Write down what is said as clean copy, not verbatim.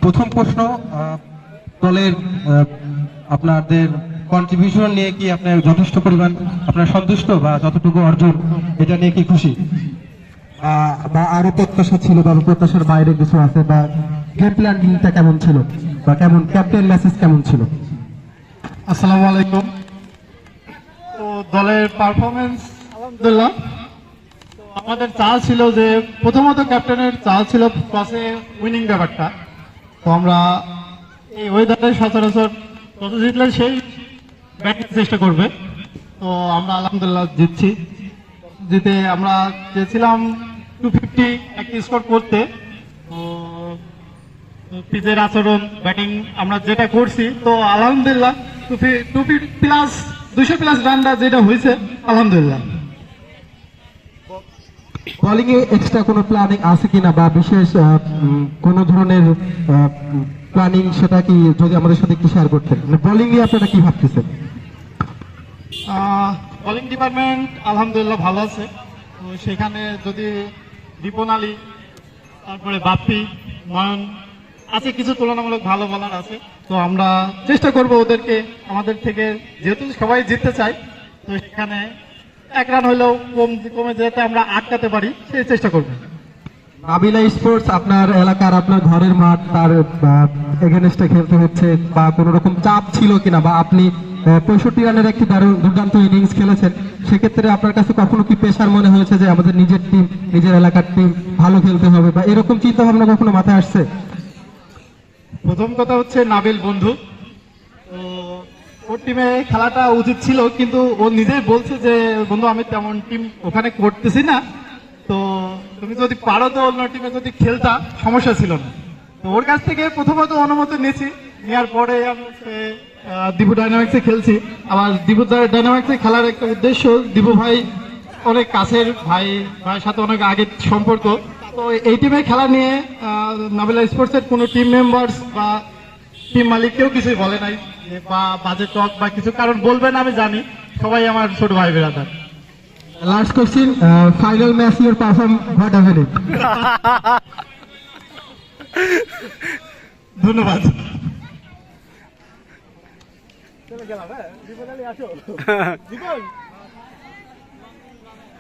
প্রথম প্রশ্ন, দলের আপনাদের কন্ট্রিবিউশন নিয়ে কি আপনার যথেষ্ট পরিমাণ আপনার সন্তুষ্ট বা যতটুকু অর্জন এটা নিয়ে কি খুশি, বা আরো প্রত্যাশা ছিল বা প্রত্যাশার বাইরে কিছু আছে, বা গেম প্ল্যানটা কেমন ছিল বা কেমন ক্যাপ্টেন মেসেজ কেমন ছিল? আসসালামু আলাইকুম। তো দলের পারফরমেন্স আলহামদুলিল্লাহ। তো আমাদের চাল ছিল যে প্রথমত ক্যাপ্টেনের চাল ছিল টসে উইনিং ব্যাপারটা। তো আমরা এই ওয়েদারে সচরাচর টসে জিতলে সেই ব্যাটিং চেষ্টা করবে। তো আমরা আলহামদুলিল্লাহ জিতে আমরা চেয়েছিলাম 250 একটা স্কোর করতে। তো পিচের আচরণ ব্যাটিং আমরা যেটা করছি, তো আলহামদুলিল্লাহ 250 প্লাস 200 প্লাস রানটা যেটা হয়েছে আলহামদুলিল্লাহ। বোলিং এ এক্সট্রা কোনো প্ল্যানিং আছে কিনা বা বিশেষ কোন ধরনের প্ল্যানিং, সেটা কি যদি আমাদের সাথে একটু শেয়ার করতেন? বোলিং নিয়ে আপনারা কি ভাবতেছেন? বোলিং ডিপার্টমেন্ট আলহামদুলিল্লাহ ভালো আছে। তো সেখানে যদি রিপন আলী, তারপরে বাপ্পি, নয়ন আছে, কিছু তুলনামূলক ভালো বলার আছে। তো আমরা চেষ্টা করব ওদেরকে আমাদের থেকে, যেহেতু সবাই জিততে চাই, তো সেখানে এক রান হলেও কমে যেতে আমরা আটকাতে পারি সেই চেষ্টা করব। নাবিলা স্পোর্টস আপনার এলাকার, আপনার ঘরের মাঠ, তার এগেনস্টে খেলতে হচ্ছে বা কোন রকম চাপ ছিল কিনা, বা আপনি 65 রানের একটি দুর্দান্ত ইনিংস খেলেছেন, সেক্ষেত্রে আপনার কাছে কখনো কি প্রেশার মনে হয়েছে যে আমাদের নিজের টিম, নিজের এলাকার টিম ভালো খেলতে হবে, বা এরকম চিন্তা ভাবনা কখনো মাথায় আসছে? প্রথম কথা হচ্ছে নাবিল বন্ধু, তো ওর টিমে খেলাটা উচিত ছিল, কিন্তু ও নিজেই বলছে যে বন্ধু আমি তেমন টিম ওখানে করতেছি না, তো তুমি যদি পারো তো অন্য টিমে যদি খেলতা সমস্যা ছিল না। তো ওর কাছ থেকে প্রথমত অনুমতি নিয়েছি, নেওয়ার পরে আমি দিবু ডাইনামিক্সে খেলছি। আবার দিবু ডাইনামিক্সে খেলার একটা উদ্দেশ্য, দিবু ভাই অনেক কাছের ভাইয়ের সাথে অনেক আগের সম্পর্ক। তো এই টিমে খেলা নিয়ে নাবিলা স্পোর্টসের কোনো টিম মেম্বার্স বা টিম মালিক কেউ কিছুই বলে নাই, বা বাজে টক বা কিছু, কারণ বলবেন আমি জানি সবাই আমার ছোট ভাই বেড়াদার। Last question, final match your perform what haven it? ধন্যবাদ। চলে গেলাম, হ্যাঁ, জীবন আলী আসো। জীবন